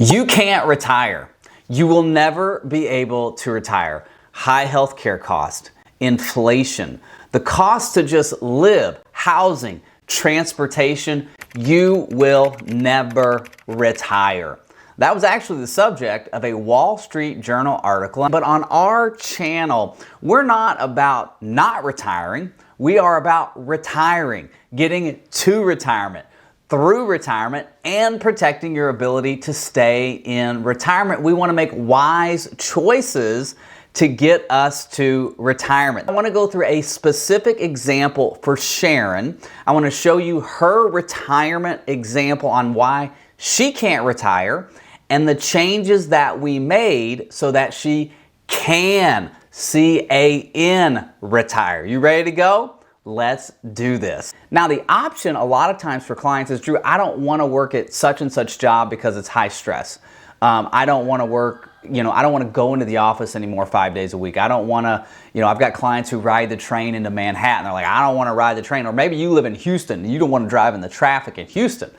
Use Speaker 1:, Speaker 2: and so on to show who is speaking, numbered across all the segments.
Speaker 1: You can't retire. You will never be able to retire. High healthcare cost, inflation, the cost to just live, housing, transportation, you will never retire. That was actually the subject of a Wall Street Journal article. But on our channel, we're not about not retiring. We are about retiring, getting to retirement, through retirement, and protecting your ability to stay in retirement. We want to make wise choices to get us to retirement. I want to go through a specific example for Sharon. I want to show you her retirement example on why she can't retire and the changes that we made so that she can, C-A-N, retire. You ready to go? Let's do this. Now, the option a lot of times for clients is, Drew, I don't want to work at such and such job because it's high stress. I don't want to work, I don't want to go into the office anymore 5 days a week. I don't want to, I've got clients who ride the train into Manhattan. They're like, I don't want to ride the train. Or maybe you live in Houston and you don't want to drive in the traffic in Houston.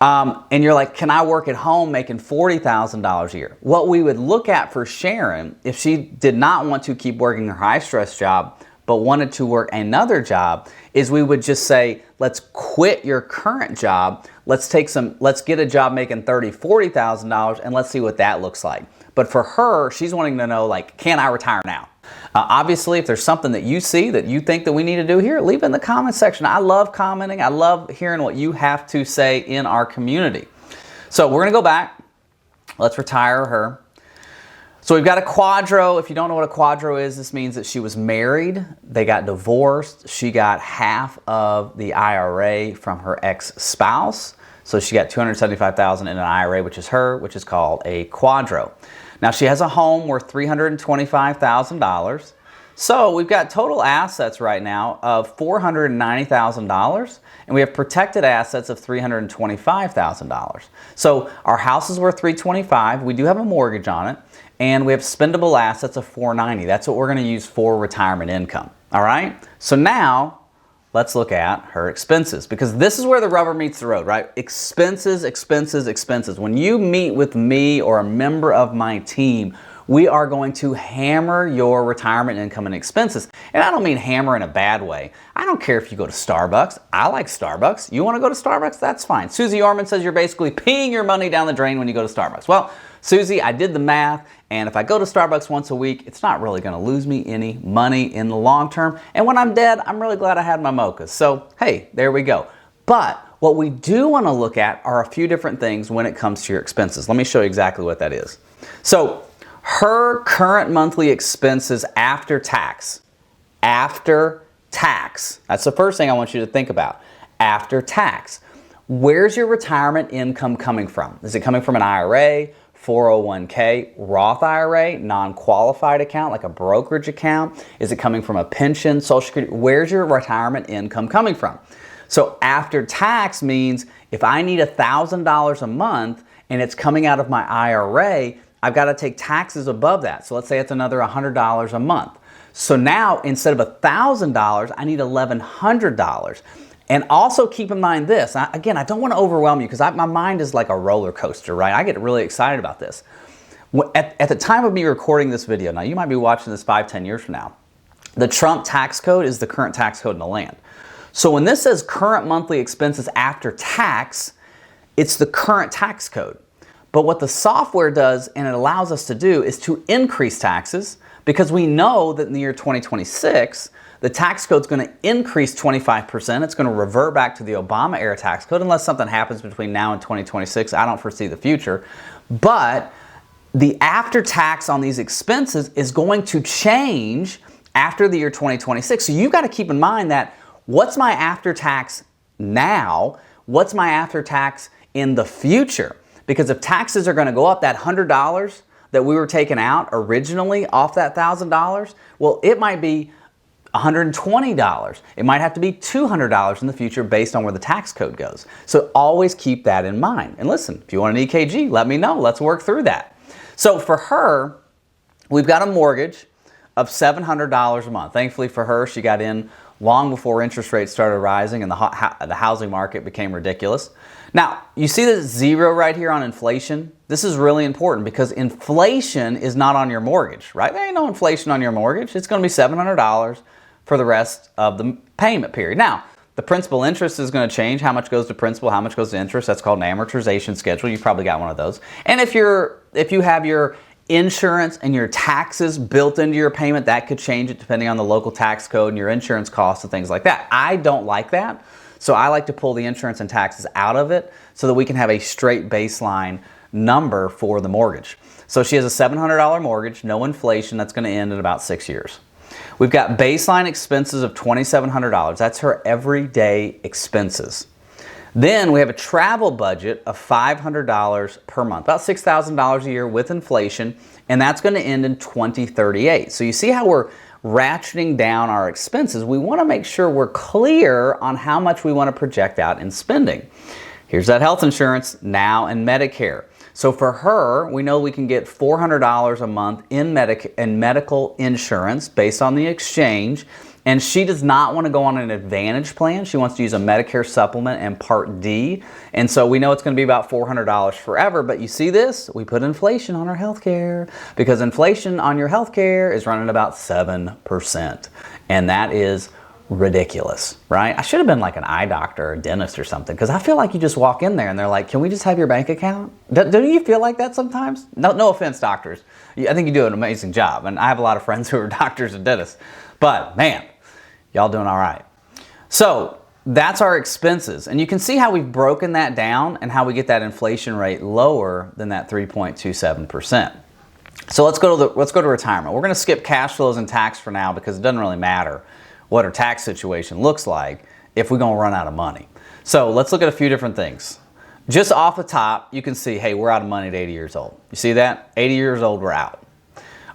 Speaker 1: And you're like, can I work at home making $40,000 a year? What we would look at for Sharon, if she did not want to keep working her high stress job, but wanted to work another job, is we would just say, let's quit your current job. Let's get a job making $30,000, $40,000 and let's see what that looks like. But for her, she's wanting to know, like, can I retire now? Obviously, if there's something that you see that you think that we need to do here, leave it in the comment section. I love commenting. I love hearing what you have to say in our community. So we're gonna go back. Let's retire her. So we've got a quadro. If you don't know what a quadro is, this means that she was married, they got divorced, she got half of the IRA from her ex-spouse. So she got $275,000 in an IRA, which is called a quadro. Now she has a home worth $325,000. So we've got total assets right now of $490,000, and we have protected assets of $325,000. So our house is worth $325,000. We do have a mortgage on it, and we have spendable assets of $490,000. That's what we're going to use for retirement income. All right. So now let's look at her expenses, because this is where the rubber meets the road, right? Expenses, expenses, expenses. When you meet with me or a member of my team, we are going to hammer your retirement income and expenses. And I don't mean hammer in a bad way. I don't care if you go to Starbucks. I like Starbucks. You want to go to Starbucks? That's fine. Susie Orman says you're basically peeing your money down the drain when you go to Starbucks. Well, Susie, I did the math, and if I go to Starbucks once a week, it's not really going to lose me any money in the long term. And when I'm dead, I'm really glad I had my mochas. So, hey, there we go. But what we do want to look at are a few different things when it comes to your expenses. Let me show you exactly what that is. So, her current monthly expenses after tax. After tax. That's the first thing I want you to think about. After tax. Where's your retirement income coming from? Is it coming from an IRA, 401k, Roth IRA, non-qualified account like a brokerage account? Is it coming from a pension, Social Security? Where's your retirement income coming from? So after tax means if I need $1,000 a month and it's coming out of my IRA, I've got to take taxes above that. So let's say it's another $100 a month. So now instead of $1,000, I need $1,100. And also keep in mind this, again, I don't want to overwhelm you because my mind is like a roller coaster, right? I get really excited about this. At the time of me recording this video, now you might be watching this 5-10 years from now, the Trump tax code is the current tax code in the land. So when this says current monthly expenses after tax, it's the current tax code. But what the software does, and it allows us to do, is to increase taxes, because we know that in the year 2026, the tax code is going to increase 25%. It's going to revert back to the Obama era tax code unless something happens between now and 2026. I don't foresee the future. But the after tax on these expenses is going to change after the year 2026. So you've got to keep in mind that what's my after tax now? What's my after tax in the future? Because if taxes are going to go up, that $100 that we were taking out originally off that $1,000, well, it might be $120. It might have to be $200 in the future based on where the tax code goes. So always keep that in mind. And listen, if you want an EKG, let me know. Let's work through that. So for her, we've got a mortgage of $700 a month. Thankfully for her, she got in long before interest rates started rising and the housing market became ridiculous. Now, you see the zero right here on inflation? This is really important because inflation is not on your mortgage, right? There ain't no inflation on your mortgage. It's going to be $700 for the rest of the payment period. Now, the principal interest is going to change. How much goes to principal, how much goes to interest. That's called an amortization schedule. You've probably got one of those. And if you have your insurance and your taxes built into your payment, that could change it depending on the local tax code and your insurance costs and things like that. I don't like that. So I like to pull the insurance and taxes out of it so that we can have a straight baseline number for the mortgage. So she has a $700 mortgage, no inflation. That's going to end in about 6 years. We've got baseline expenses of $2,700. That's her everyday expenses. Then we have a travel budget of $500 per month, about $6,000 a year with inflation, and that's going to end in 2038. So you see how we're ratcheting down our expenses. We want to make sure we're clear on how much we want to project out in spending. Here's that health insurance now and Medicare. So for her, we know we can get $400 a month in medical insurance based on the exchange, and she does not want to go on an Advantage plan. She wants to use a Medicare supplement and Part D, and so we know it's going to be about $400 forever, but you see this? We put inflation on our health care because inflation on your health care is running about 7%, and that is ridiculous, right? I should have been like an eye doctor or a dentist or something, because I feel like you just walk in there and they're like, can we just have your bank account? Don't you feel like that sometimes? No offense, doctors. I think you do an amazing job, and I have a lot of friends who are doctors and dentists, but man, y'all doing all right. So that's our expenses, and you can see how we've broken that down and how we get that inflation rate lower than that 3.27%. So let's go to retirement. We're going to skip cash flows and tax for now because it doesn't really matter what our tax situation looks like if we're going to run out of money. So let's look at a few different things. Just off the top, you can see, hey, we're out of money at 80 years old. You see that? 80 years old, we're out.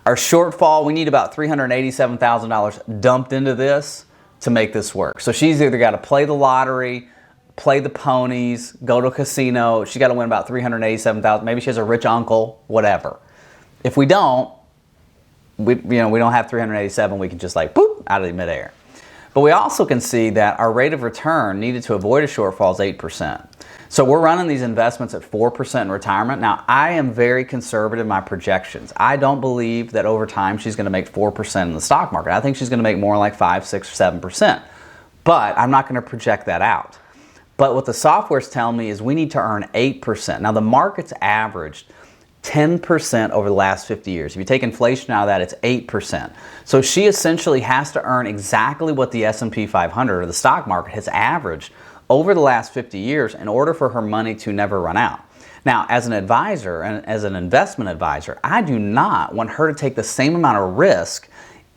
Speaker 1: Our shortfall, we need about $387,000 dumped into this to make this work. So she's either got to play the lottery, play the ponies, go to a casino. She's got to win about $387,000. Maybe she has a rich uncle, whatever. If we don't, we don't have 387, we can just like, boop, out of the midair. But we also can see that our rate of return needed to avoid a shortfall is 8%. So we're running these investments at 4% in retirement. Now, I am very conservative in my projections. I don't believe that over time she's going to make 4% in the stock market. I think she's going to make more like 5, 6, 7%. But I'm not going to project that out. But what the software's telling me is we need to earn 8%. Now, the market's averaged 10% over the last 50 years. If you take inflation out of that, it's 8%. So she essentially has to earn exactly what the S&P 500 or the stock market has averaged over the last 50 years in order for her money to never run out. Now, as an advisor and as an investment advisor, I do not want her to take the same amount of risk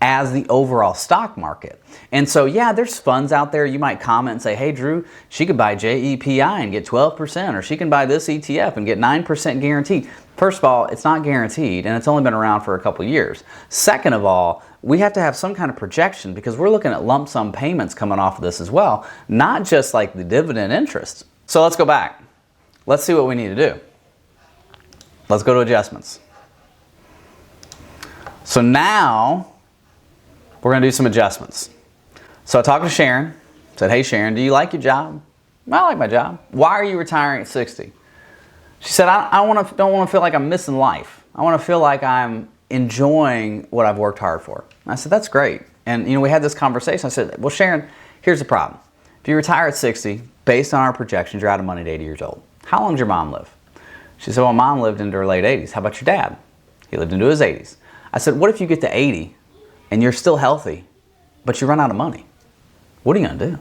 Speaker 1: as the overall stock market. And so, yeah, there's funds out there. You might comment and say, hey, Drew, she could buy JEPI and get 12%, or she can buy this ETF and get 9% guaranteed. First of all, it's not guaranteed, and it's only been around for a couple years. Second of all, we have to have some kind of projection because we're looking at lump sum payments coming off of this as well, not just like the dividend interest. So let's go back. Let's see what we need to do. Let's go to adjustments. So now we're going to do some adjustments. So I talked to Sharon, said, hey Sharon, do you like your job? Well, I like my job. Why are you retiring at 60? She said, I don't want to feel like I'm missing life. I want to feel like I'm enjoying what I've worked hard for. And I said, that's great. And we had this conversation. I said, well, Sharon, here's the problem. If you retire at 60, based on our projections, you're out of money at 80 years old. How long did your mom live? She said, well, mom lived into her late 80s. How about your dad? He lived into his 80s. I said, what if you get to 80 and you're still healthy, but you run out of money? What are you going to do?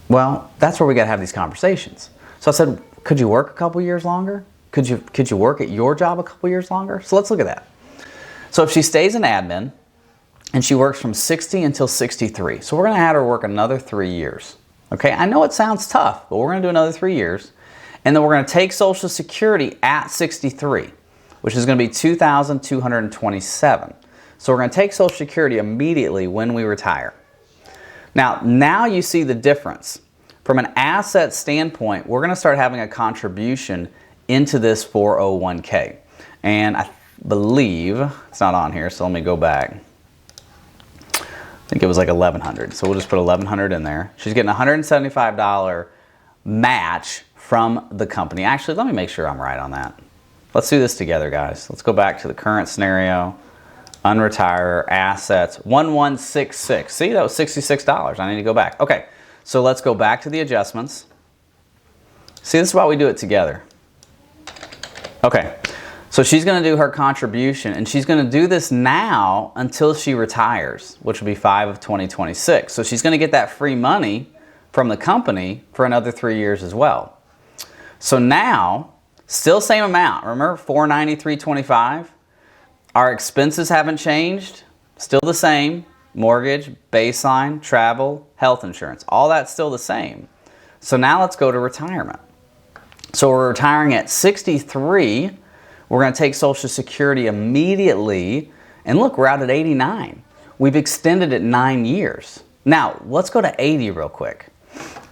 Speaker 1: Well, that's where we got to have these conversations. So I said, could you work a couple years longer? Could you work at your job a couple years longer? So let's look at that. So if she stays in admin and she works from 60 until 63, so we're going to have her work another 3 years. Okay, I know it sounds tough, but we're going to do another 3 years. And then we're going to take Social Security at 63, which is going to be $2,227. So we're going to take Social Security immediately when we retire. Now you see the difference. From an asset standpoint, we're going to start having a contribution into this 401k. And I believe, it's not on here, so let me go back. I think it was like $1,100. So we'll just put $1,100 in there. She's getting a $175 match from the company. Actually, let me make sure I'm right on that. Let's do this together, guys. Let's go back to the current scenario. Unretire, assets, 1166. See, that was $66. I need to go back. Okay, so let's go back to the adjustments. See, this is why we do it together. Okay, so she's going to do her contribution, and she's going to do this now until she retires, which will be 5 of 2026. So she's going to get that free money from the company for another 3 years as well. So now, still same amount. Remember, $493.25. Our expenses haven't changed. Still the same. Mortgage, baseline, travel, health insurance. All that's still the same. So now let's go to retirement. So we're retiring at 63. We're going to take Social Security immediately. And look, we're out at 89. We've extended it 9 years. Now, let's go to 80 real quick.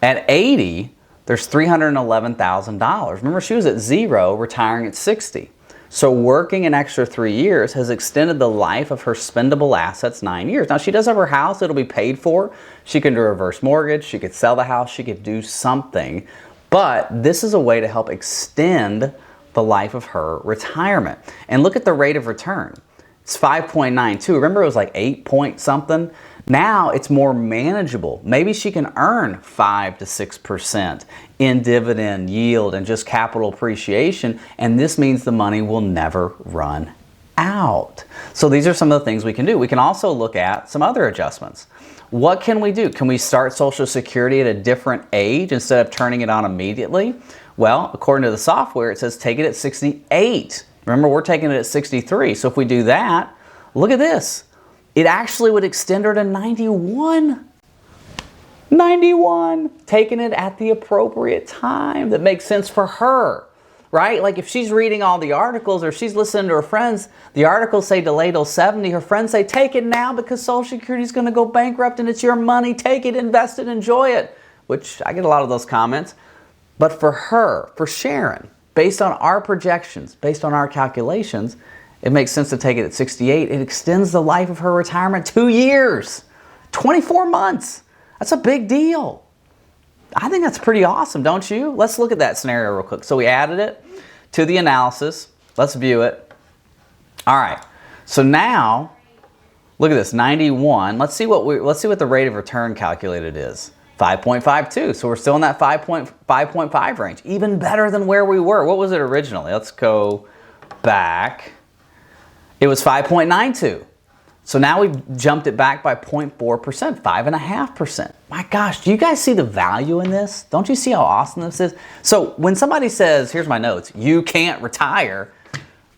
Speaker 1: At 80, there's $311,000. Remember, she was at 0, retiring at 60. So working an extra 3 years has extended the life of her spendable assets 9 years. Now, she does have her house. It'll be paid for. She can do a reverse mortgage. She could sell the house. She could do something. But this is a way to help extend the life of her retirement. And look at the rate of return. It's 5.92. Remember, it was like 8 point something. Now it's more manageable. Maybe she can earn 5 to 6% in dividend yield and just capital appreciation, and this means the money will never run out. So these are some of the things we can do. We can also look at some other adjustments. What can we do? Can we start Social Security at a different age instead of turning it on immediately? Well, according to the software, it says take it at 68. Remember, we're taking it at 63. So if we do that, look at this. It actually would extend her to 91. 91. Taking it at the appropriate time that makes sense for her, right? Like if she's reading all the articles or she's listening to her friends, the articles say delay till 70. Her friends say take it now because Social Security is going to go bankrupt and it's your money. Take it, invest it, enjoy it, which I get a lot of those comments. But for her, for Sharon, based on our projections, based on our calculations, it makes sense to take it at 68. It extends the life of her retirement 2 years, 24 months. That's a big deal. I think that's pretty awesome, don't you? Let's look at that scenario real quick. So we added it to the analysis. Let's view it. All right. So now, look at this, 91. Let's see what the rate of return calculated is. 5.52. So we're still in that 5.5 range. Even better than where we were. What was it originally? Let's go back. It was 5.92. So now we've jumped it back by 0.4%, 5.5%. My gosh, do you guys see the value in this? Don't you see how awesome this is? So when somebody says, here's my notes, you can't retire,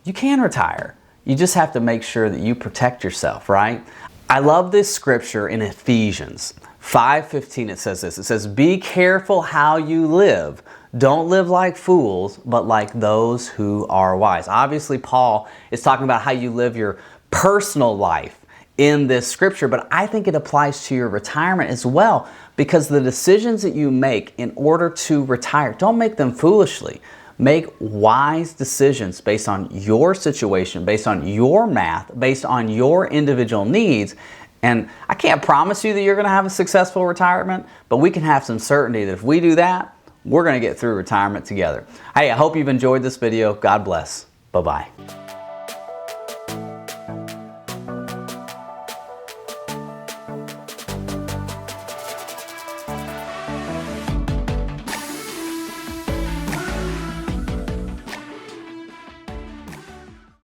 Speaker 1: you can retire. You just have to make sure that you protect yourself, right? I love this scripture in Ephesians 5:15. It says this. It says, be careful how you live. Don't live like fools, but like those who are wise. Obviously, Paul is talking about how you live your personal life in this scripture, but I think it applies to your retirement as well, because the decisions that you make in order to retire, don't make them foolishly. Make wise decisions based on your situation, based on your math, based on your individual needs. And I can't promise you that you're going to have a successful retirement, but we can have some certainty that if we do that, we're going to get through retirement together. Hey, I hope you've enjoyed this video. God bless. Bye-bye.